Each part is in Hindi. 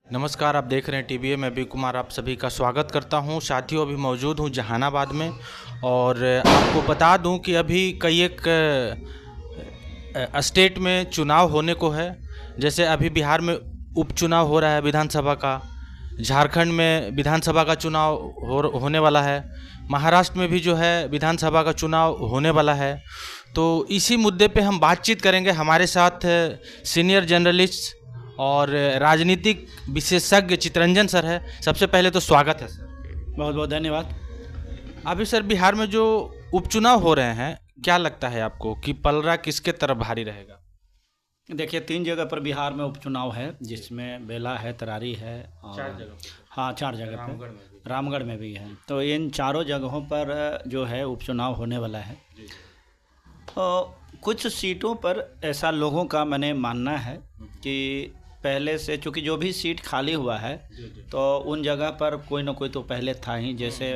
नमस्कार, आप देख रहे हैं टीवीए। मैं बी कुमार आप सभी का स्वागत करता हूं। साथियों, अभी मौजूद हूं जहानाबाद में और आपको बता दूं कि अभी कई एक स्टेट में चुनाव होने को है। जैसे अभी बिहार में उपचुनाव हो रहा है विधानसभा का, झारखंड में विधानसभा का चुनाव होने वाला है, महाराष्ट्र में भी जो है विधानसभा का चुनाव होने वाला है। तो इसी मुद्दे पे हम बातचीत करेंगे। हमारे साथ सीनियर जर्नलिस्ट और राजनीतिक विशेषज्ञ चितरंजन सर है। सबसे पहले तो स्वागत है सर। बहुत बहुत धन्यवाद। अभी सर बिहार में जो उपचुनाव हो रहे हैं, क्या लगता है आपको कि पलड़ा किसके तरफ भारी रहेगा? देखिए, 3 जगह पर बिहार में उपचुनाव है, जिसमें बेला है, तरारी है और 4 जगह। हाँ, 4 जगह पर रामगढ़ में भी है। तो इन चारों जगहों पर जो है उपचुनाव होने वाला है। तो कुछ सीटों पर ऐसा लोगों का मैंने मानना है कि पहले से चूँकि जो भी सीट खाली हुआ है तो उन जगह पर कोई ना कोई तो पहले था ही। जैसे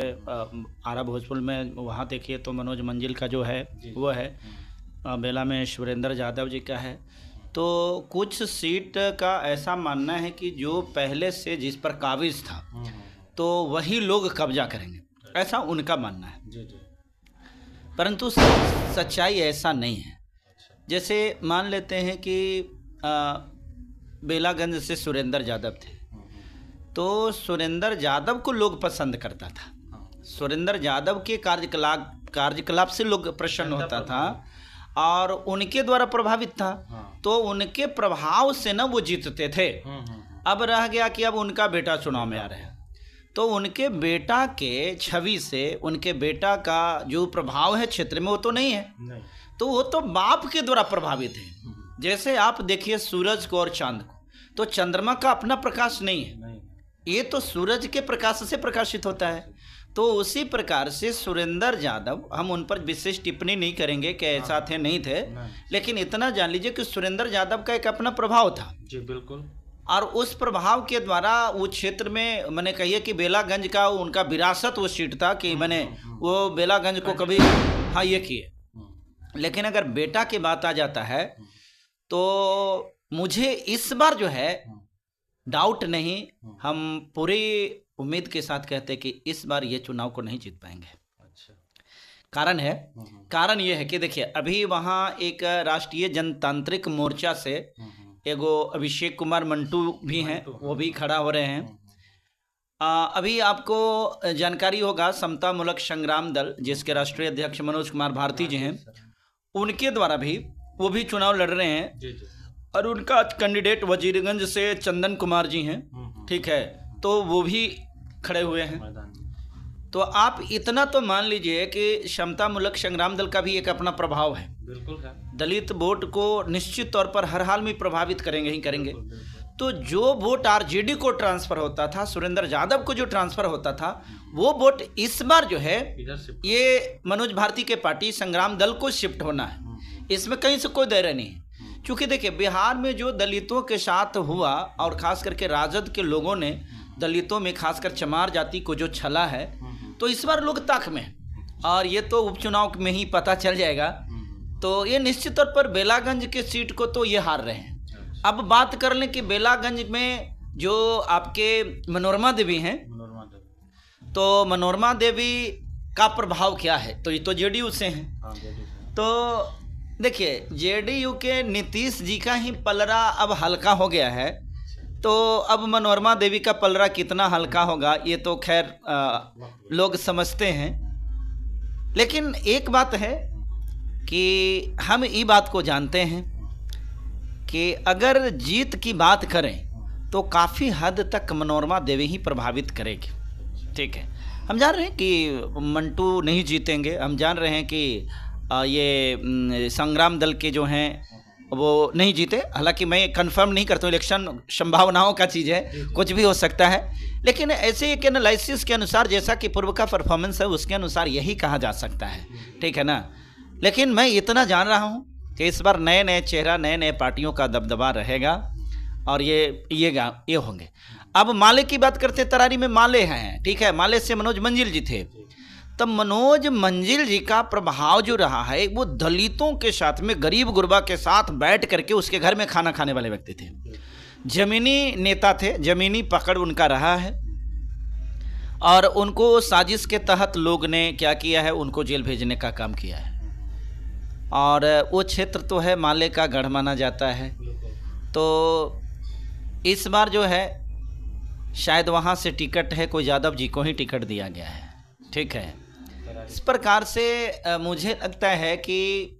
आरा भोजपुर में वहाँ देखिए तो मनोज मंजिल का जो है वो है, बेला में सुरेंद्र यादव जी का है। तो कुछ सीट का ऐसा मानना है कि जो पहले से जिस पर काबिज था तो वही लोग कब्जा करेंगे, ऐसा उनका मानना है। परंतु सच्चाई ऐसा नहीं है। जैसे मान लेते हैं कि बेलागंज से सुरेंद्र यादव थे, तो सुरेंद्र यादव को लोग पसंद करता था। सुरेंद्र यादव के कार्यकलाप से लोग प्रसन्न होता था और उनके द्वारा प्रभावित था। तो उनके प्रभाव से न वो जीतते थे। अब रह गया कि अब उनका बेटा चुनाव में आ रहा है, तो उनके बेटा के छवि से उनके बेटा का जो प्रभाव है क्षेत्र में वो तो नहीं है। तो वो तो बाप के द्वारा प्रभावित है। जैसे आप देखिए सूरज को और चांद को, तो चंद्रमा का अपना प्रकाश नहीं है, ये तो सूरज के प्रकाश से प्रकाशित होता है। तो उसी प्रकार से सुरेंद्र यादव, हम उन पर विशेष टिप्पणी नहीं करेंगे कि ऐसा थे नहीं थे, लेकिन इतना जान लीजिए कि सुरेंद्र यादव का एक अपना प्रभाव था। जी बिल्कुल। और उस प्रभाव के द्वारा वो क्षेत्र में मैंने कहिए कि बेलागंज का उनका विरासत वो सीट था कि मैंने वो बेलागंज को कभी हाँ ये किए। लेकिन अगर बेटा की बात आ जाता है तो मुझे इस बार जो है डाउट नहीं, हम पूरी उम्मीद के साथ कहते हैं कि इस बार ये चुनाव को नहीं जीत पाएंगे। अच्छा। कारण ये है कि देखिए, अभी वहाँ एक राष्ट्रीय जनतांत्रिक मोर्चा से एगो अभिषेक कुमार मंटू भी हैं, वो भी खड़ा हो रहे हैं। अभी आपको जानकारी होगा समता मूलक संग्राम दल, जिसके राष्ट्रीय अध्यक्ष मनोज कुमार भारती जी हैं, उनके द्वारा भी वो भी चुनाव लड़ रहे हैं। और उनका कैंडिडेट वजीरगंज से चंदन कुमार जी हैं, ठीक है, तो वो भी खड़े हुए हैं। तो आप इतना तो मान लीजिए कि समता मूलक संग्राम दल का भी एक अपना प्रभाव है। बिल्कुल। दलित वोट को निश्चित तौर पर हर हाल में प्रभावित करेंगे ही करेंगे। तो जो वोट आरजेडी को ट्रांसफर होता था, सुरेंद्र यादव को जो ट्रांसफर होता था, वो वोट इस बार जो है ये मनोज भारती के पार्टी संग्राम दल को शिफ्ट होना है। इसमें कहीं से कोई देर नहीं है। क्योंकि देखिए, बिहार में जो दलितों के साथ हुआ और खास करके राजद के लोगों ने दलितों में खासकर चमार जाति को जो छला है, तो इस बार लोग ताक में है और ये तो उपचुनाव में ही पता चल जाएगा। तो ये निश्चित तौर पर बेलागंज के सीट को तो ये हार रहे हैं। अब बात कर लें कि बेलागंज में जो आपके मनोरमा देवी हैं, तो मनोरमा देवी का प्रभाव क्या है, तो ये तो जेडीयू से हैं। तो देखिए, जेडीयू के नीतीश जी का ही पलड़ा अब हल्का हो गया है। तो अब मनोरमा देवी का पलड़ा कितना हल्का होगा ये तो खैर लोग समझते हैं। लेकिन एक बात है कि हम ये बात को जानते हैं कि अगर जीत की बात करें तो काफ़ी हद तक मनोरमा देवी ही प्रभावित करेगी। ठीक है, हम जान रहे हैं कि मंटू नहीं जीतेंगे, हम जान रहे हैं कि ये संग्राम दल के जो हैं वो नहीं जीते। हालांकि मैं कंफर्म नहीं करता हूँ, इलेक्शन संभावनाओं का चीज़ है, कुछ भी हो सकता है। लेकिन ऐसे एक एनालिसिस के अनुसार, जैसा कि पूर्व का परफॉर्मेंस है उसके अनुसार यही कहा जा सकता है, ठीक है ना। लेकिन मैं इतना जान रहा हूँ कि इस बार नए नए चेहरा, नए नए पार्टियों का दबदबा रहेगा और ये होंगे। अब माले की बात करते, तरारी में माले हैं, ठीक है, माले से मनोज मंजिल जी थे। तब मनोज मंजिल जी का प्रभाव जो रहा है वो दलितों के साथ में, गरीब गुरबा के साथ बैठ करके उसके घर में खाना खाने वाले व्यक्ति थे। जमीनी नेता थे, जमीनी पकड़ उनका रहा है और उनको साजिश के तहत लोग ने क्या किया है, उनको जेल भेजने का काम किया है। और वो क्षेत्र तो है माले का गढ़ माना जाता है, तो इस बार जो है शायद वहाँ से टिकट है, कोई यादव जी को ही टिकट दिया गया है। ठीक है, इस प्रकार से मुझे लगता है कि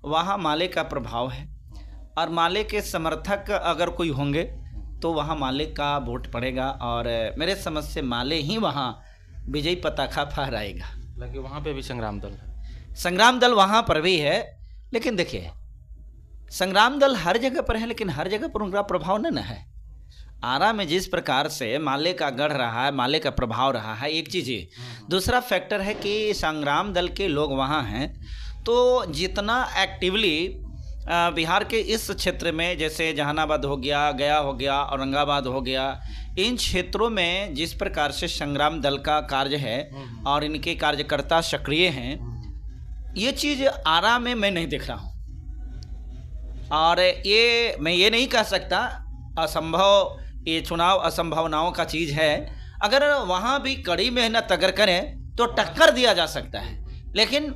वहाँ माले का प्रभाव है और माले के समर्थक अगर कोई होंगे तो वहाँ माले का वोट पड़ेगा और मेरे समझ से माले ही वहाँ विजयी पताका फहराएगा। हालांकि वहाँ पे भी संग्राम दल है, संग्राम दल वहाँ पर भी है, लेकिन देखिए संग्राम दल हर जगह पर है लेकिन हर जगह पर उनका प्रभाव नहीं है। आरा में जिस प्रकार से माले का गढ़ रहा है, माले का प्रभाव रहा है, एक चीज़ ये। दूसरा फैक्टर है कि संग्राम दल के लोग वहाँ हैं, तो जितना एक्टिवली बिहार के इस क्षेत्र में जैसे जहानाबाद हो गया, गया हो गया, औरंगाबाद हो गया, इन क्षेत्रों में जिस प्रकार से संग्राम दल का कार्य है और इनके कार्यकर्ता सक्रिय हैं, ये चीज़ आरा में मैं नहीं देख रहा हूँ। और ये मैं ये नहीं कह सकता असंभव, ये चुनाव असंभावनाओं का चीज़ है। अगर वहाँ भी कड़ी मेहनत अगर करें तो टक्कर दिया जा सकता है, लेकिन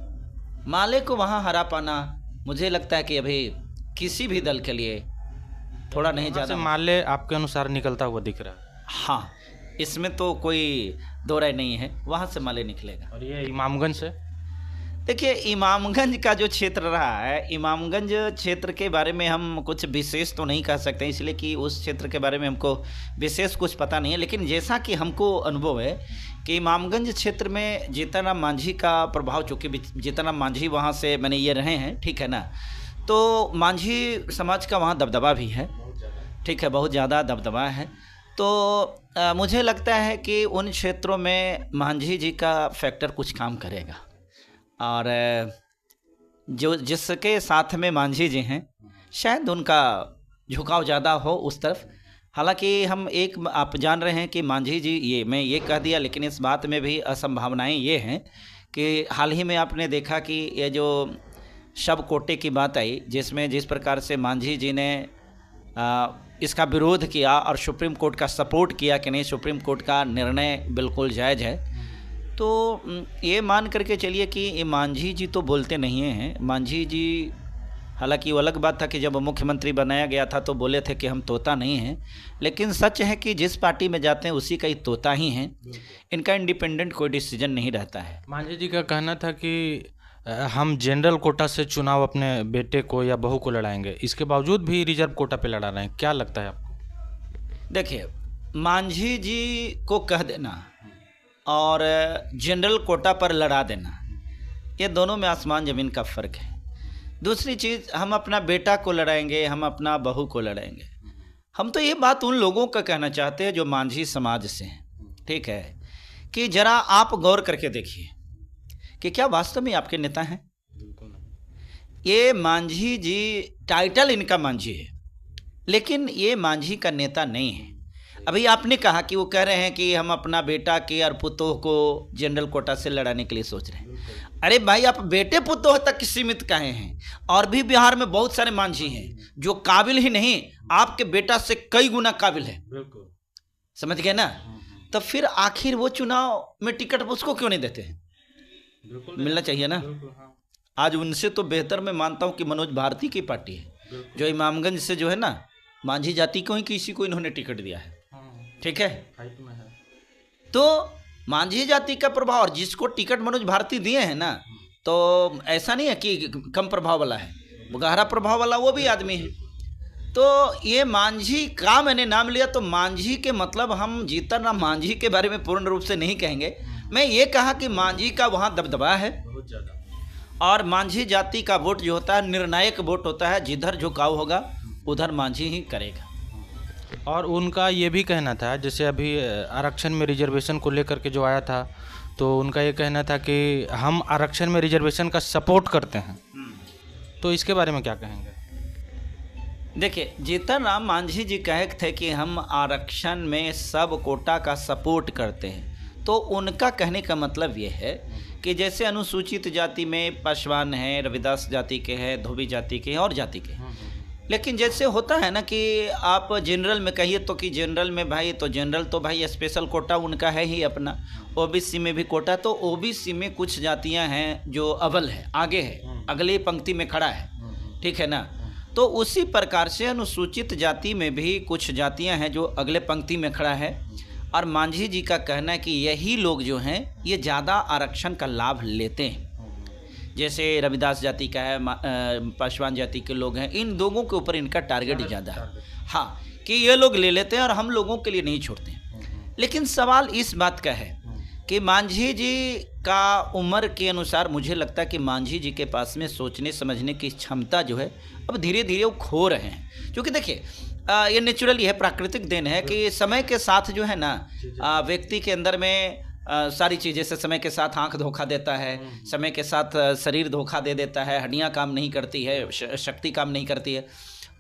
माले को वहाँ हरा पाना मुझे लगता है कि अभी किसी भी दल के लिए थोड़ा नहीं ज़्यादा। माले आपके अनुसार निकलता हुआ दिख रहा है? हाँ, इसमें तो कोई दो राय नहीं है, वहाँ से माले निकलेगा। और ये इमामगंज से? देखिए इमामगंज का जो क्षेत्र रहा है, इमामगंज क्षेत्र के बारे में हम कुछ विशेष तो नहीं कह सकते, इसलिए कि उस क्षेत्र के बारे में हमको विशेष कुछ पता नहीं है। लेकिन जैसा कि हमको अनुभव है कि इमामगंज क्षेत्र में जीतनराम मांझी का प्रभाव, चूँकि जीतनराम मांझी वहाँ से मैंने ये रहे हैं, ठीक है ना, तो मांझी समाज का वहाँ दबदबा भी है, ठीक है, बहुत ज़्यादा दबदबा है। तो मुझे लगता है कि उन क्षेत्रों में मांझी जी का फैक्टर कुछ काम करेगा और जो जिसके साथ में मांझी जी हैं शायद उनका झुकाव ज़्यादा हो उस तरफ। हालांकि हम एक आप जान रहे हैं कि मांझी जी, ये मैं ये कह दिया, लेकिन इस बात में भी असंभावनाएं ये हैं कि हाल ही में आपने देखा कि ये जो शब कोटे की बात आई, जिसमें जिस प्रकार से मांझी जी ने इसका विरोध किया और सुप्रीम कोर्ट का सपोर्ट किया कि नहीं, सुप्रीम कोर्ट का निर्णय बिल्कुल जायज़ है, तो ये मान करके चलिए कि ये मांझी जी तो बोलते नहीं हैं। मांझी जी, हालांकि वो अलग बात था कि जब मुख्यमंत्री बनाया गया था तो बोले थे कि हम तोता नहीं हैं, लेकिन सच है कि जिस पार्टी में जाते हैं उसी का ही तोता ही हैं, इनका इंडिपेंडेंट कोई डिसीजन नहीं रहता है। मांझी जी का कहना था कि हम जनरल कोटा से चुनाव अपने बेटे को या बहू को लड़ाएंगे, इसके बावजूद भी रिजर्व कोटा पे लड़ा रहे हैं, क्या लगता है आपको? देखिए मांझी जी को कह देना और जनरल कोटा पर लड़ा देना, ये दोनों में आसमान ज़मीन का फ़र्क है। दूसरी चीज़, हम अपना बेटा को लड़ाएंगे, हम अपना बहू को लड़ाएंगे, हम तो ये बात उन लोगों का कहना चाहते हैं जो मांझी समाज से हैं, ठीक है, कि ज़रा आप गौर करके देखिए कि क्या वास्तव में आपके नेता हैं? ये मांझी जी, टाइटल इनका मांझी है, लेकिन ये मांझी का नेता नहीं है। अभी आपने कहा कि वो कह रहे हैं कि हम अपना बेटा के और पुतोह को जनरल कोटा से लड़ाने के लिए सोच रहे हैं। अरे भाई, आप बेटे पुतोह तक सीमित काहे हैं? और भी बिहार में बहुत सारे मांझी हैं जो काबिल ही नहीं, आपके बेटा से कई गुना काबिल है, समझ गए ना? तो फिर आखिर वो चुनाव में टिकट उसको क्यों नहीं देते हैं? मिलना चाहिए ना। आज उनसे तो बेहतर मैं मानता हूँ कि मनोज भारती की पार्टी है, जो इमामगंज से जो है ना, मांझी जाति को ही किसी को इन्होंने टिकट दिया है, ठीक है। तो मांझी जाति का प्रभाव, और जिसको टिकट मनोज भारती दिए हैं ना, तो ऐसा नहीं है कि कम प्रभाव वाला है, गहरा प्रभाव वाला वो भी आदमी है। तो ये मांझी का मैंने नाम लिया, तो मांझी के मतलब हम जीतनराम मांझी के बारे में पूर्ण रूप से नहीं कहेंगे। मैं ये कहा कि मांझी का वहाँ दबदबा है बहुत ज़्यादा, और मांझी जाति का वोट जो होता है निर्णायक वोट होता है, जिधर झुकाव होगा उधर मांझी ही करेगा। और उनका ये भी कहना था, जैसे अभी आरक्षण में रिजर्वेशन को लेकर के जो आया था, तो उनका ये कहना था कि हम आरक्षण में रिजर्वेशन का सपोर्ट करते हैं, तो इसके बारे में क्या कहेंगे? देखिए, जीतनराम मांझी जी कहे थे कि हम आरक्षण में सब कोटा का सपोर्ट करते हैं, तो उनका कहने का मतलब ये है कि जैसे अनुसूचित जाति में पासवान हैं, रविदास जाति के हैं, धोबी जाति के हैं और जाति के हैं, लेकिन जैसे होता है ना कि आप जनरल में कहिए तो कि जनरल में भाई, तो जनरल तो भाई स्पेशल कोटा उनका है ही अपना, ओबीसी में भी कोटा, तो ओबीसी में कुछ जातियां हैं जो अव्वल है, आगे है, अगली पंक्ति में खड़ा है, ठीक है ना। तो उसी प्रकार से अनुसूचित जाति में भी कुछ जातियां हैं जो अगले पंक्ति में खड़ा है, और मांझी जी का कहना है कि यही लोग जो हैं ये ज़्यादा आरक्षण का लाभ लेते हैं। जैसे रविदास जाति का है, पासवान जाति के लोग हैं, इन लोगों के ऊपर इनका टारगेट ज़्यादा है, हाँ, कि ये लोग ले लेते हैं और हम लोगों के लिए नहीं छोड़ते। लेकिन सवाल इस बात का है कि मांझी जी का उम्र के अनुसार मुझे लगता है कि मांझी जी के पास में सोचने समझने की क्षमता जो है अब धीरे धीरे वो खो रहे हैं। क्योंकि देखिए ये नेचुरली है, प्राकृतिक देन है कि समय के साथ जो है ना व्यक्ति के अंदर में सारी चीज़ें से, समय के साथ आंख धोखा देता है, समय के साथ शरीर धोखा दे देता है, हड्डियां काम नहीं करती है, शक्ति काम नहीं करती है।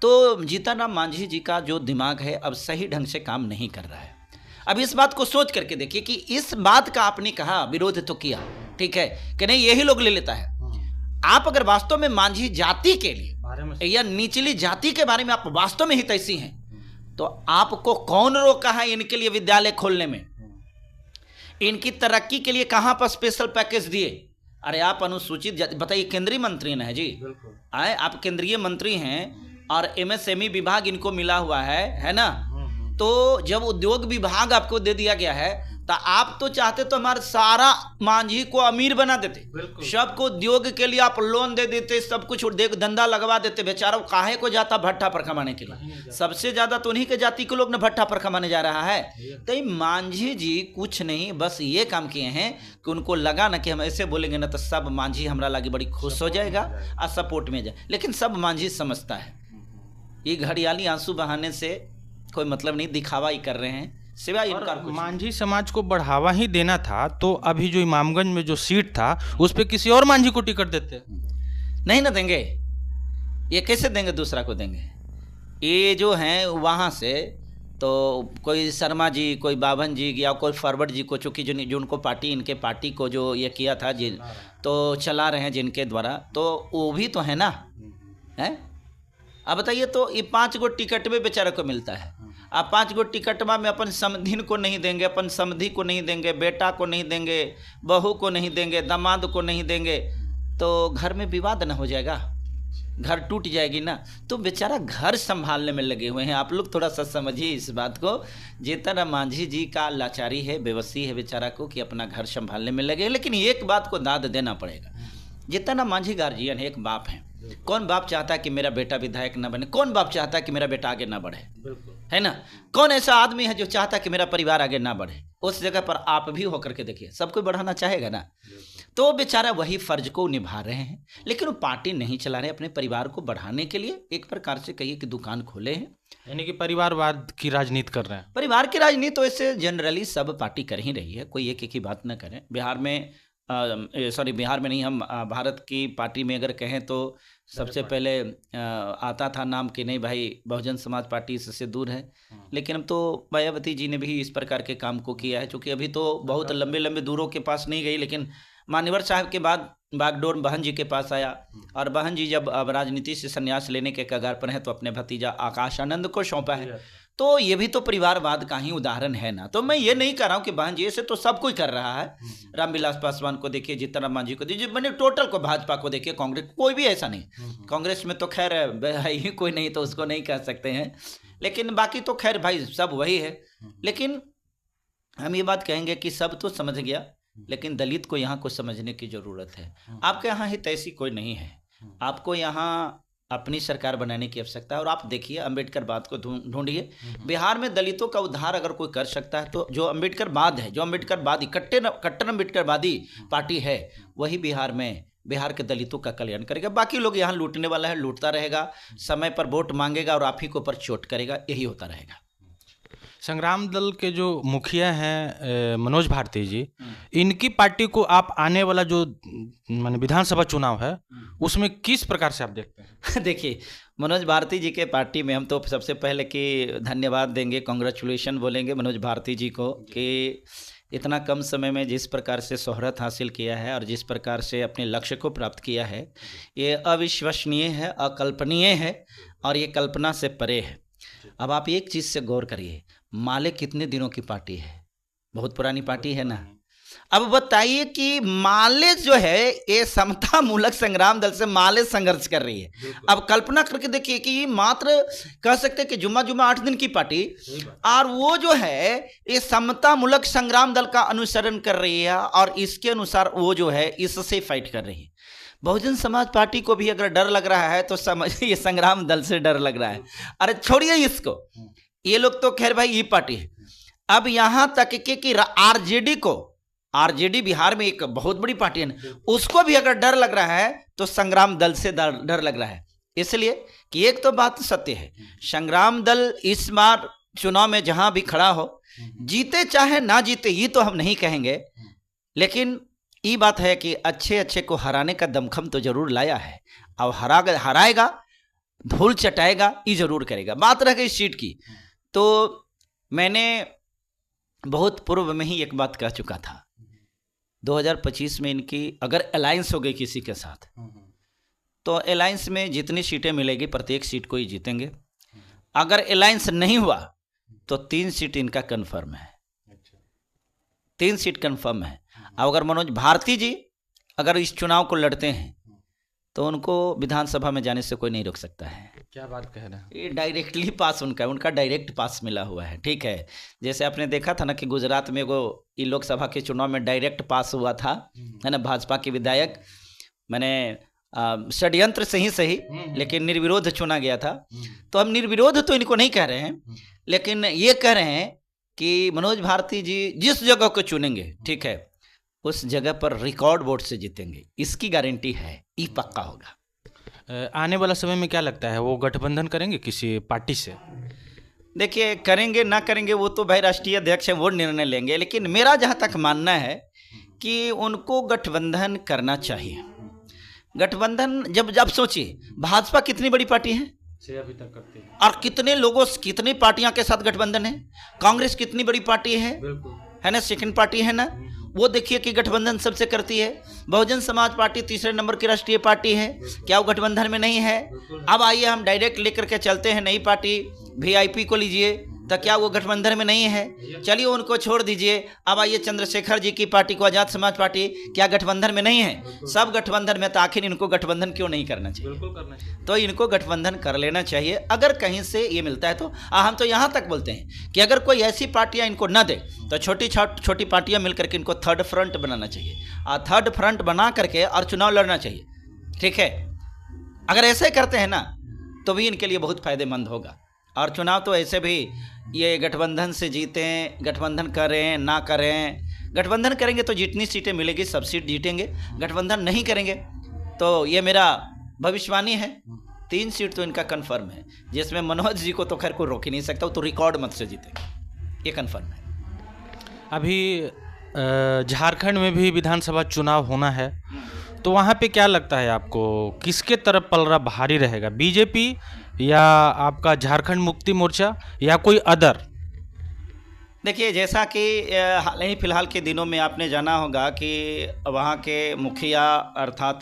तो जीतनराम मांझी जी का जो दिमाग है अब सही ढंग से काम नहीं कर रहा है। अब इस बात को सोच करके देखिए कि इस बात का आपने कहा, विरोध तो किया, ठीक है, कि नहीं यही लोग ले लेता है। आप अगर वास्तव में मांझी जाति के लिए या निचली जाति के बारे में आप वास्तव में हितैषी हैं तो आपको कौन रोका है इनके लिए विद्यालय खोलने में, इनकी तरक्की के लिए कहां पर स्पेशल पैकेज दिए? अरे आप अनुसूचित जाति, बताइए, केंद्रीय मंत्री ना है जी, आए आप केंद्रीय मंत्री हैं और एमएसएमई विभाग इनको मिला हुआ है ना। तो जब उद्योग विभाग आपको दे दिया गया है तो आप तो चाहते तो हमारे सारा मांझी को अमीर बना देते, सबको उद्योग के लिए आप लोन दे देते, सब कुछ धंधा लगवा देते। बेचारा काहे को जाता भट्ठा पर कमाने के लिए? सबसे ज्यादा तो उन्हीं के जाति के लोग ने भट्ठा पर कमाने जा रहा है। तो मांझी जी कुछ नहीं, बस ये काम किए हैं कि उनको लगा ना कि हम ऐसे बोलेंगे ना तो सब मांझी हमारा लगी बड़ी खुश हो जाएगा और सपोर्ट में जाए। लेकिन सब मांझी समझता है ये घड़ियाली आंसू बहाने से कोई मतलब नहीं, दिखावा ही कर रहे हैं, सिवाय इनका कुछ। मांझी समाज को बढ़ावा ही देना था तो अभी जो इमामगंज में जो सीट था उस पे किसी और मांझी को टिकट देते। नहीं ना देंगे, ये कैसे देंगे, दूसरा को देंगे? ये जो हैं वहाँ से तो कोई शर्मा जी, कोई बाभन जी या कोई फॉरवर्ड जी को, चूँकि जो उनको पार्टी, इनके पार्टी को जो ये किया था जिन तो चला रहे हैं जिनके द्वारा, तो वो भी तो है ना, है। अब बताइए, तो ये 5 गो टिकट में बेचारे को मिलता है। आप 5 गो टिकटवा में अपन समधिन को नहीं देंगे, अपन समधी को नहीं देंगे, बेटा को नहीं देंगे, बहू को नहीं देंगे, दामाद को नहीं देंगे, तो घर में विवाद ना हो जाएगा, घर टूट जाएगी ना। तो बेचारा घर संभालने में लगे हुए हैं। आप लोग थोड़ा सा समझिए इस बात को। जीतनराम मांझी जी का लाचारी है, बेबसी है बेचारा को कि अपना घर संभालने में लगे। लेकिन एक बात को दाद देना पड़ेगा, जीतनराम मांझी गार्जियन है, एक बाप है। कौन बाप चाहता है कि मेरा बेटा विधायक ना बने? कौन बाप चाहता है कि मेरा बेटा आगे ना बढ़े, है ना? कौन ऐसा आदमी है जो चाहता है कि मेरा परिवार आगे ना बढ़े? उस जगह पर आप भी होकर के देखिए, सब कोई बढ़ाना चाहेगा ना। तो बेचारा वही फर्ज को निभा रहे हैं, लेकिन वो पार्टी नहीं चला रहे, अपने परिवार को बढ़ाने के लिए एक प्रकार से कहिए कि दुकान खोले हैं, यानी कि परिवारवाद की राजनीति कर रहे हैं। परिवार की राजनीति तो ऐसे जनरली सब पार्टी कर ही रही है, कोई एक ही बात न करें। बिहार में बिहार में नहीं, हम भारत की पार्टी में अगर कहें तो सबसे पहले आता था नाम कि नहीं भाई बहुजन समाज पार्टी इससे दूर है। लेकिन अब तो मायावती जी ने भी इस प्रकार के काम को किया है, क्योंकि अभी तो बहुत लंबे लंबे दूरों के पास नहीं गई, लेकिन मान्यवर साहब के बाद बागडोर बहन जी के पास आया, और बहन जी जब अब राजनीति से संन्यास लेने के कगार पर है तो अपने भतीजा आकाश आनंद को सौंपा है। तो ये भी तो परिवारवाद का ही उदाहरण है ना। तो मैं ये नहीं कह रहा हूँ कि बहन जी, ऐसे तो सब कोई कर रहा है। रामविलास पासवान को देखिए, जीतनराम मांझी को देखिए, मैंने टोटल को, भाजपा को देखिए, कांग्रेस, कोई भी ऐसा नहीं। कांग्रेस में तो खैर ही कोई नहीं, तो उसको नहीं कह सकते हैं, लेकिन बाकी तो खैर भाई सब वही है। लेकिन हम ये बात कहेंगे कि सब तो समझ गया, लेकिन दलित को यहाँ को समझने की जरूरत है। आपके यहाँ हित ऐसी कोई नहीं है, आपको यहाँ अपनी सरकार बनाने की आवश्यकता है। और आप देखिए अम्बेडकर बाद को ढूंढिए, बिहार में दलितों का उद्धार अगर कोई कर सकता है तो जो अम्बेडकर बाद है, जो अम्बेडकरवादी कट्टर अम्बेडकरवादी पार्टी है, वही बिहार के दलितों का कल्याण करेगा। बाकी लोग यहाँ लूटने वाला है, लूटता रहेगा, समय पर वोट मांगेगा और आप ही के ऊपर चोट करेगा, यही होता रहेगा। संग्राम दल के जो मुखिया हैं मनोज भारती जी, इनकी पार्टी को आप आने वाला जो माने विधानसभा चुनाव है उसमें किस प्रकार से आप देखते हैं? देखिए, मनोज भारती जी के पार्टी में हम तो सबसे पहले कि धन्यवाद देंगे, कॉन्ग्रेचुलेशन बोलेंगे मनोज भारती जी को कि इतना कम समय में जिस प्रकार से शोहरत हासिल किया है और जिस प्रकार से अपने लक्ष्य को प्राप्त किया है, ये अविश्वसनीय है, अकल्पनीय है और ये कल्पना से परे है। अब आप एक चीज़ से गौर करिए, माले कितने दिनों की पार्टी है, बहुत पुरानी पार्टी है ना। अब बताइए कि माले जो है ये समता मूलक संग्राम दल से माले संघर्ष कर रही है। अब कल्पना करके देखिए कि मात्र कह सकते हैं कि जुम्मा 8 दिन की पार्टी, और वो जो है ये समता मूलक संग्राम दल का अनुसरण कर रही है और इसके अनुसार वो जो है इससे फाइट कर रही है। बहुजन समाज पार्टी को भी अगर डर लग रहा है तो समझिए ये संग्राम दल से डर लग रहा है। अरे छोड़िए इसको, ये लोग तो खैर भाई ये पार्टी है। अब यहां तक कि आरजेडी बिहार में एक बहुत बड़ी पार्टी है ना, उसको भी अगर डर लग रहा है तो संग्राम दल से डर लग रहा है। इसलिए कि एक तो बात सत्य है, संग्राम दल इस बार चुनाव में जहां भी खड़ा हो, जीते चाहे ना जीते ये तो हम नहीं कहेंगे, लेकिन ये बात है कि अच्छे को हराने का दमखम तो जरूर लाया है और हराएगा, धूल चटाएगा, ये जरूर करेगा। बात रह गई सीट की, तो मैंने बहुत पूर्व में ही एक बात कह चुका था, 2025 में इनकी अगर अलायंस हो गई किसी के साथ तो अलायंस में जितनी सीटें मिलेगी प्रत्येक सीट को ही जीतेंगे। अगर अलायंस नहीं हुआ तो 3 सीट इनका कंफर्म है, 3 सीट कंफर्म है। अब अगर मनोज भारती जी अगर इस चुनाव को लड़ते हैं तो उनको विधानसभा में जाने से कोई नहीं रोक सकता है। क्या बात कह रहे हैं? ये डायरेक्टली पास उनका डायरेक्ट पास मिला हुआ है। ठीक है, जैसे आपने देखा था ना कि गुजरात में वो ये लोकसभा के चुनाव में डायरेक्ट पास हुआ था, है ना, भाजपा के विधायक, मैंने षड्यंत्र से ही सही लेकिन निर्विरोध चुना गया था। तो हम निर्विरोध तो इनको नहीं कह रहे हैं, लेकिन ये कह रहे हैं कि मनोज भारती जी जिस जगह को चुनेंगे, ठीक है, उस जगह पर रिकॉर्ड वोट से जीतेंगे, इसकी गारंटी है, ये पक्का होगा। आने वाला समय में क्या लगता है, वो गठबंधन करेंगे किसी पार्टी से? देखिए, करेंगे ना करेंगे वो तो भाई राष्ट्रीय अध्यक्ष है, वो निर्णय लेंगे, लेकिन मेरा जहाँ तक मानना है कि उनको गठबंधन करना चाहिए। गठबंधन जब सोचिए, भाजपा कितनी बड़ी पार्टी है, 6 अभी तक करती है, और कितनी पार्टियां के साथ गठबंधन है। कांग्रेस कितनी बड़ी पार्टी है ना, सेकंड पार्टी है ना, वो देखिए कि गठबंधन सबसे करती है। बहुजन समाज पार्टी तीसरे नंबर की राष्ट्रीय पार्टी है, क्या वो गठबंधन में नहीं है? अब आइए हम डायरेक्ट लेकर के चलते हैं नई पार्टी वीआईपी को लीजिए, तो क्या वो गठबंधन में नहीं है? चलिए उनको छोड़ दीजिए। अब आइए चंद्रशेखर जी की पार्टी को, आजाद समाज पार्टी, क्या गठबंधन में नहीं है? सब गठबंधन में, तो आखिर इनको गठबंधन क्यों नहीं करना चाहिए? बिल्कुल करना चाहिए। तो इनको गठबंधन कर लेना चाहिए अगर कहीं से ये मिलता है तो। हम तो यहाँ तक बोलते हैं कि अगर कोई ऐसी पार्टियाँ इनको न दे तो छोटी पार्टियाँ मिलकर के इनको थर्ड फ्रंट बनाना चाहिए, और थर्ड फ्रंट बना करके और चुनाव लड़ना चाहिए। ठीक है, अगर ऐसे करते हैं ना तो भी इनके लिए बहुत फायदेमंद होगा। और चुनाव तो ऐसे भी ये गठबंधन से जीतें, गठबंधन करें ना करें, गठबंधन करेंगे तो जितनी सीटें मिलेगी सब सीट जीतेंगे, गठबंधन नहीं करेंगे तो ये मेरा भविष्यवाणी है, 3 सीट तो इनका कंफर्म है, जिसमें मनोज जी को तो खैर कोई रोक ही नहीं सकता, वो तो रिकॉर्ड मत से जीतेंगे, ये कंफर्म है। अभी झारखंड में भी विधानसभा चुनाव होना है, तो वहाँ पे क्या लगता है आपको, किसके तरफ पलड़ा भारी रहेगा, बीजेपी या आपका झारखंड मुक्ति मोर्चा या कोई अदर? देखिए, जैसा कि हाल ही फिलहाल के दिनों में आपने जाना होगा कि वहाँ के मुखिया अर्थात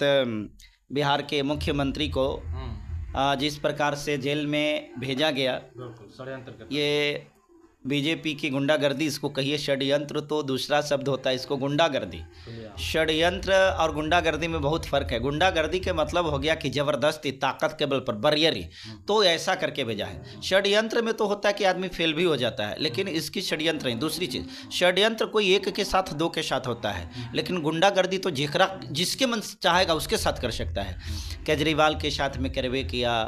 बिहार के मुख्यमंत्री को जिस प्रकार से जेल में भेजा गया, ये बीजेपी की गुंडागर्दी, इसको कहिए षड्यंत्र तो दूसरा शब्द होता है, इसको गुंडागर्दी। षड्यंत्र और गुंडागर्दी में बहुत फ़र्क है। गुंडागर्दी के मतलब हो गया कि ज़बरदस्ती, ताकत के बल पर, बरियरी, तो ऐसा करके भेजा है। षड्यंत्र में तो होता है कि आदमी फेल भी हो जाता है, लेकिन इसकी षड्यंत्र नहीं। दूसरी चीज़, षड्यंत्र कोई एक के साथ, 2 के साथ होता है, लेकिन गुंडागर्दी तो जिसके मन चाहेगा उसके साथ कर सकता है। केजरीवाल के साथ में करवे किया,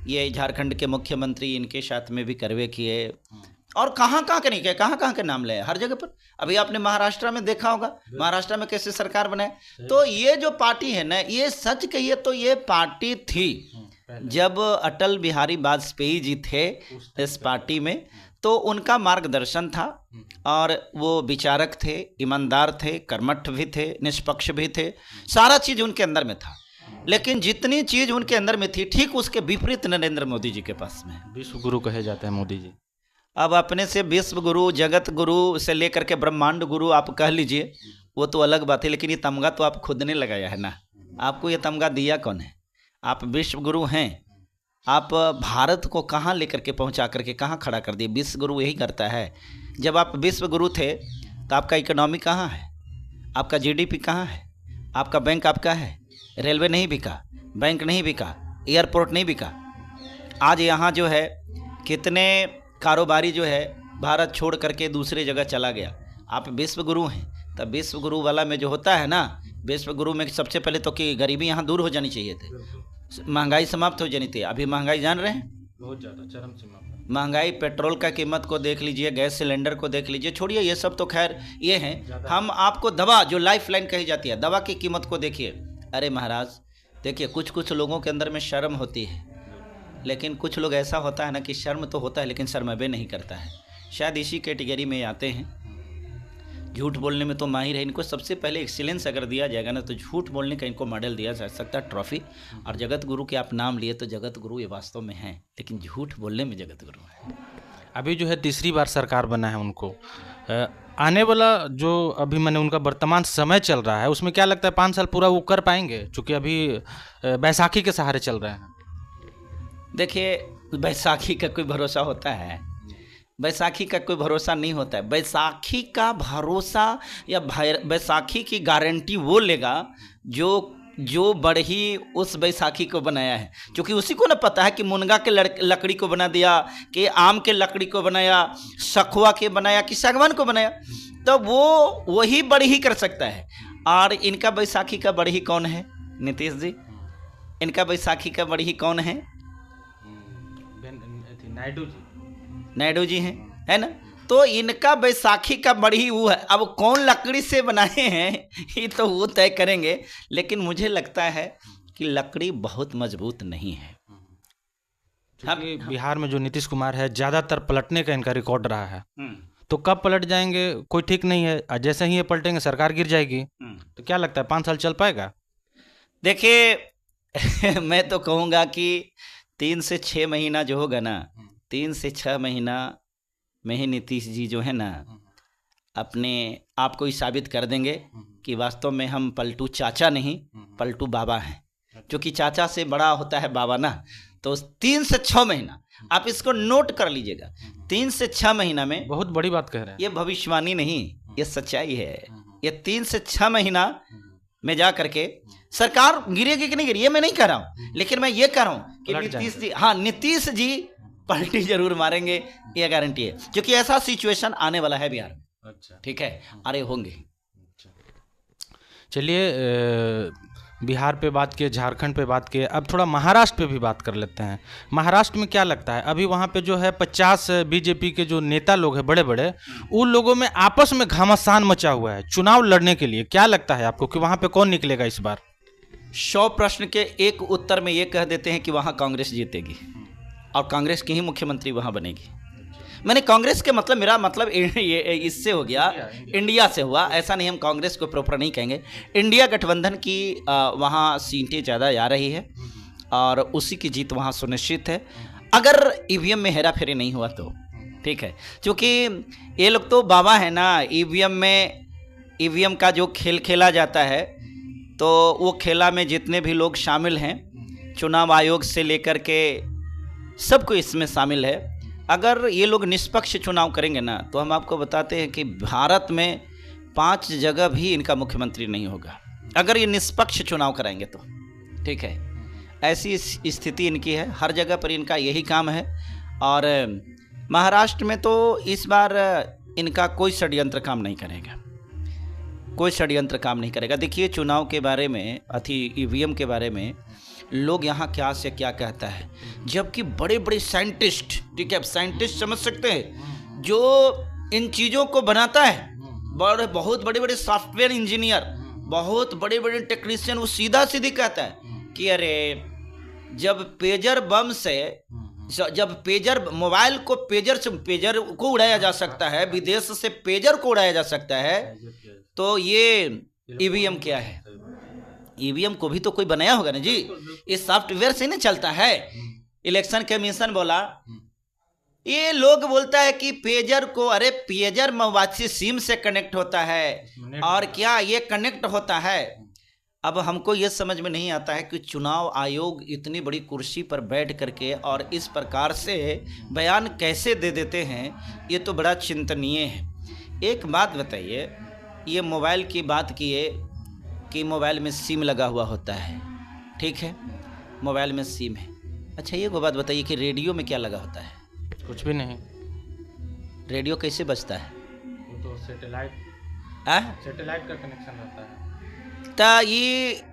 ये झारखंड के मुख्यमंत्री इनके साथ में भी करवे किए, और कहाँ के नहीं किया, कहाँ के नाम ले हर जगह पर। अभी आपने महाराष्ट्र में देखा होगा, महाराष्ट्र में कैसे सरकार बनाए। तो ये जो पार्टी है ना, ये सच कहिए तो ये पार्टी थी जब अटल बिहारी वाजपेयी जी थे इस पार्टी में, तो उनका मार्गदर्शन था और वो विचारक थे, ईमानदार थे, कर्मठ भी थे, निष्पक्ष भी थे, सारा चीज़ उनके अंदर में था। लेकिन जितनी चीज़ उनके अंदर में थी, ठीक उसके विपरीत नरेंद्र मोदी जी के पास में। विश्व गुरु कहे जाते हैं मोदी जी। अब अपने से विश्व गुरु, जगत गुरु से लेकर के ब्रह्मांड गुरु आप कह लीजिए, वो तो अलग बात है, लेकिन ये तमगा तो आप खुद ने लगाया है ना। आपको ये तमगा दिया कौन है? आप विश्व गुरु हैं। आप भारत को कहाँ लेकर के पहुँचा करके कहाँ खड़ा कर दिए? विश्व गुरु यही करता है। जब आप विश्व गुरु थे तो आपका इकोनॉमी कहाँ है? आपका जीडीपी कहाँ है? आपका बैंक आपका है? रेलवे नहीं बिका, बैंक नहीं बिका, एयरपोर्ट नहीं बिका। आज यहाँ जो है कितने कारोबारी जो है भारत छोड़ करके दूसरे जगह चला गया। आप विश्व गुरु हैं, तब विश्व गुरु वाला में जो होता है ना, विश्व गुरु में सबसे पहले तो कि गरीबी यहाँ दूर हो जानी चाहिए थी, महंगाई समाप्त हो जानी थी। अभी महंगाई जान रहे हैं, बहुत ज़्यादा चरम सीमा पर महंगाई। पेट्रोल का कीमत को देख लीजिए, गैस सिलेंडर को देख लीजिए, छोड़िए ये सब तो खैर ये हैं। हम आपको दवा जो लाइफ लाइन कही जाती है, दवा की कीमत को देखिए। अरे महाराज देखिए, कुछ लोगों के अंदर में शर्म होती है, लेकिन कुछ लोग ऐसा होता है ना कि शर्म तो होता है लेकिन शर्मबे नहीं करता है। शायद इसी कैटेगरी में आते हैं। झूठ बोलने में तो माहिर है। इनको सबसे पहले एक्सीलेंस अगर दिया जाएगा ना तो झूठ बोलने का इनको मॉडल दिया जा सकता है, ट्रॉफी। और जगत गुरु के आप नाम लिए तो जगत गुरु ये वास्तव में हैं, लेकिन झूठ बोलने में जगत गुरु है। अभी जो है तीसरी बार सरकार बना है उनको, आने वाला जो अभी मैंने उनका वर्तमान समय चल रहा है उसमें क्या लगता है 5 साल पूरा वो कर पाएंगे? चूँकि अभी बैसाखी के सहारे चल रहे हैं। देखिए, बैसाखी का कोई भरोसा होता है? बैसाखी का कोई भरोसा नहीं होता है। बैसाखी का भरोसा या बैसाखी की गारंटी वो लेगा जो बढ़ी उस बैसाखी को बनाया है, क्योंकि उसी को ना पता है कि मुनगा के लकड़ी को बना दिया, कि आम के लकड़ी को बनाया, सखुआ के बनाया, कि सागवान को बनाया, तो वो वही बढ़ी कर सकता है। और इनका बैसाखी का बढ़ी कौन है? नीतीश जी। इनका बैसाखी का बढ़ी कौन है? नायडू जी हैं, है ना। तो इनका बैसाखी का बढ़ी वो है। अब कौन लकड़ी से बनाए हैं ये तो वो तय करेंगे, लेकिन मुझे लगता है कि लकड़ी बहुत मजबूत नहीं है। बिहार में जो नीतीश कुमार है ज़्यादातर पलटने का इनका रिकॉर्ड रहा है, तो कब पलट जाएंगे कोई ठीक नहीं है। जैसे ही ये पलटेंगे सरकार गिर जाएगी। तो क्या लगता है 5 साल चल पाएगा? देखिए मैं तो कहूँगा कि 3 से 6 महीना जो होगा ना, 3 से 6 महीना में ही नीतीश जी जो है ना अपने आप को ही साबित कर देंगे कि वास्तव में हम पलटू चाचा नहीं, पलटू बाबा हैं। क्योंकि चाचा से बड़ा होता है बाबा ना। तो 3 से 6 महीना आप इसको नोट कर लीजिएगा। 3 से 6 महीना में, बहुत बड़ी बात कह रहे हैं, ये भविष्यवाणी नहीं, ये सच्चाई है। ये 3 से 6 महीना में जा करके सरकार गिरेगी कि नहीं गिरेगी ये मैं नहीं कह रहा हूँ, लेकिन मैं ये कह रहा हूँ कि नीतीश जी, हाँ नीतीश जी पलटी जरूर मारेंगे, ये गारंटी है। क्योंकि ऐसा सिचुएशन आने वाला है बिहार में। अच्छा, ठीक है, अरे होंगे। चलिए, बिहार पे बात किए, झारखंड पे बात किए, अब थोड़ा महाराष्ट्र पे भी बात कर लेते हैं। महाराष्ट्र में क्या लगता है, अभी वहाँ पे जो है 50 बीजेपी के जो नेता लोग हैं बड़े बड़े, उन लोगों में आपस में घमासान मचा हुआ है चुनाव लड़ने के लिए। क्या लगता है आपको कि वहाँ पे कौन निकलेगा इस बार? 100 प्रश्न के एक उत्तर में ये कह देते हैं कि वहाँ कांग्रेस जीतेगी और कांग्रेस की ही मुख्यमंत्री वहाँ बनेगी। मैंने कांग्रेस के मतलब, मेरा मतलब इससे हो गया, इंडिया से हुआ। ऐसा नहीं, हम कांग्रेस को प्रॉपर नहीं कहेंगे। इंडिया गठबंधन की वहाँ सीटें ज़्यादा आ रही है और उसी की जीत वहाँ सुनिश्चित है, अगर ईवीएम में हेरा फेरी नहीं हुआ तो। ठीक है, क्योंकि ये लोग तो बाबा है ना। ईवीएम का जो खेल खेला जाता है, तो वो खेला में जितने भी लोग शामिल हैं, चुनाव आयोग से लेकर के सबको इसमें शामिल है। अगर ये लोग निष्पक्ष चुनाव करेंगे ना, तो हम आपको बताते हैं कि भारत में 5 जगह भी इनका मुख्यमंत्री नहीं होगा, अगर ये निष्पक्ष चुनाव कराएंगे तो। ठीक है, ऐसी स्थिति इनकी है, हर जगह पर इनका यही काम है। और महाराष्ट्र में तो इस बार इनका कोई षड्यंत्र काम नहीं करेगा, कोई षड्यंत्र काम नहीं करेगा। देखिए, चुनाव के बारे में, ईवीएम के बारे में लोग यहाँ क्या से क्या कहता है, जबकि बड़े बड़े साइंटिस्ट, ठीक है, साइंटिस्ट समझ सकते हैं, जो इन चीज़ों को बनाता है, बहुत बड़े बड़े सॉफ्टवेयर इंजीनियर, बहुत बड़े बड़े टेक्नीशियन, वो सीधा सीधी कहता है कि अरे जब पेजर बम से, जब पेजर मोबाइल को पेजर को उड़ाया जा सकता है, विदेश से पेजर को उड़ाया जा सकता है, तो ये ईवीएम क्या है? ईवीएम को भी तो कोई बनाया होगा ना जी, इस सॉफ्टवेयर से नहीं चलता है। इलेक्शन कमीशन बोला ये लोग बोलता है कि पेजर को, अरे पेजर मवासी सिम से कनेक्ट होता है और क्या ये कनेक्ट होता है। अब हमको ये समझ में नहीं आता है कि चुनाव आयोग इतनी बड़ी कुर्सी पर बैठ करके और इस प्रकार से बयान कैसे दे देते हैं, ये तो बड़ा चिंतनीय है। एक बात बताइए, ये मोबाइल की बात किए कि मोबाइल में सिम लगा हुआ होता है, ठीक है, मोबाइल में सिम है। अच्छा ये को बात बताइए कि रेडियो में क्या लगा होता है? कुछ भी नहीं। रेडियो कैसे बजता है? वो तो सैटेलाइट का कनेक्शन रहता है। तो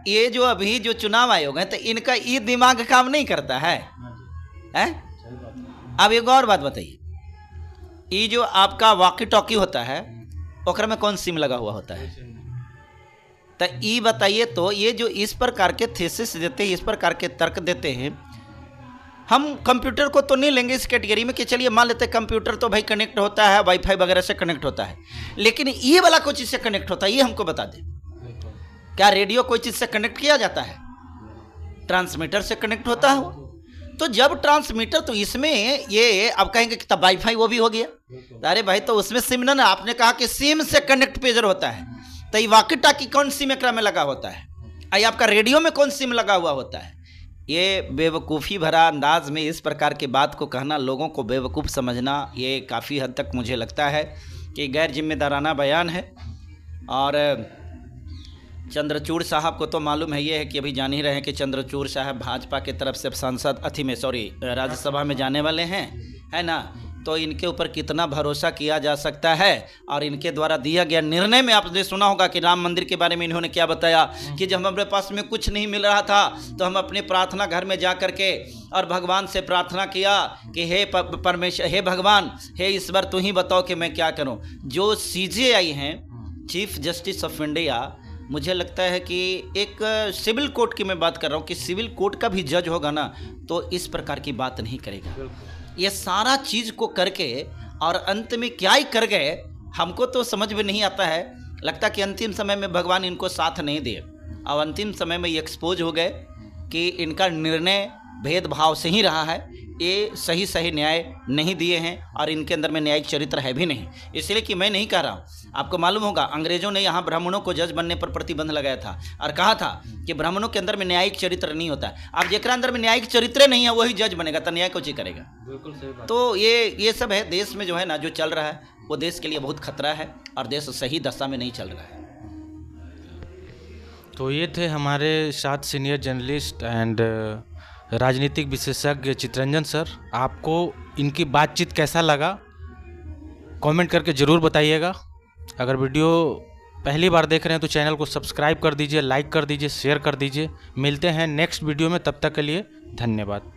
ये जो अभी जो चुनाव आयोग है, तो इनका ये दिमाग काम नहीं करता है, हैं? अब एक और बात बताइए, ये जो आपका वॉकी टॉकी होता है, ओकरा में कौन सिम लगा हुआ होता है? तो ये बताइए, तो ये जो इस प्रकार के थीसिस देते हैं, इस प्रकार के तर्क देते हैं, हम कंप्यूटर को तो नहीं लेंगे इस कैटेगरी में कि चलिए मान लेते हैं कंप्यूटर तो भाई कनेक्ट होता है, वाईफाई वगैरह से कनेक्ट होता है, लेकिन ये वाला कोई चीज़ से कनेक्ट होता है, ये हमको बता दें। क्या रेडियो कोई चीज़ से कनेक्ट किया जाता है? ट्रांसमीटर से कनेक्ट होता है वो। तो जब ट्रांसमीटर, तो इसमें ये अब कहेंगे कि तब वाईफाई वो भी हो गया। अरे भाई, तो उसमें सिम ना, आपने कहा कि सिम से कनेक्ट पेजर होता है, तो ये वॉकी टॉकी कौन सिम एकरा में लगा होता है? आई आपका रेडियो में कौन सिम लगा हुआ होता है? ये बेवकूफ़ी भरा अंदाज में इस प्रकार की बात को कहना, लोगों को बेवकूफ़ समझना, ये काफ़ी हद तक मुझे लगता है कि गैर जिम्मेदाराना बयान है। और चंद्रचूड़ साहब को तो मालूम है, ये है कि अभी जान ही रहे हैं कि चंद्रचूड़ साहब भाजपा के तरफ से सांसद राज्यसभा में जाने वाले हैं, है ना। तो इनके ऊपर कितना भरोसा किया जा सकता है। और इनके द्वारा दिया गया निर्णय में आपने सुना होगा कि राम मंदिर के बारे में इन्होंने क्या बताया कि जब हमारे पास में कुछ नहीं मिल रहा था तो हम अपने प्रार्थना घर में जा कर के और भगवान से प्रार्थना किया कि हे परमेश्वर, हे भगवान, हे ईश्वर, तू ही बताओ कि मैं क्या करूं। जो CJI हैं, चीफ जस्टिस ऑफ इंडिया, मुझे लगता है कि एक सिविल कोर्ट की मैं बात कर रहा हूँ कि सिविल कोर्ट का भी जज होगा ना, तो इस प्रकार की बात नहीं करेगा। ये सारा चीज़ को करके और अंत में क्या ही कर गए, हमको तो समझ में नहीं आता है। लगता कि अंतिम समय में भगवान इनको साथ नहीं दिए और अंतिम समय में ये एक्सपोज हो गए कि इनका निर्णय भेदभाव से ही रहा है, ये सही न्याय नहीं दिए हैं और इनके अंदर में न्यायिक चरित्र है भी नहीं। इसलिए कि मैं नहीं कह रहा हूँ, आपको मालूम होगा अंग्रेजों ने यहाँ ब्राह्मणों को जज बनने पर प्रतिबंध लगाया था और कहा था कि ब्राह्मणों के अंदर में न्यायिक चरित्र नहीं होता। अब जेकरा अंदर में न्यायिक चरित्र नहीं है वही जज बनेगा, तो न्याय कुछ ही करेगा। बिल्कुल सही बात। तो ये सब है, देश में जो है ना जो चल रहा है वो देश के लिए बहुत खतरा है और देश सही दशा में नहीं चल रहा है। तो ये थे हमारे साथ सीनियर जर्नलिस्ट एंड राजनीतिक विशेषज्ञ चितरंजन सर। आपको इनकी बातचीत कैसा लगा कमेंट करके ज़रूर बताइएगा। अगर वीडियो पहली बार देख रहे हैं तो चैनल को सब्सक्राइब कर दीजिए, लाइक कर दीजिए, शेयर कर दीजिए। मिलते हैं नेक्स्ट वीडियो में, तब तक के लिए धन्यवाद।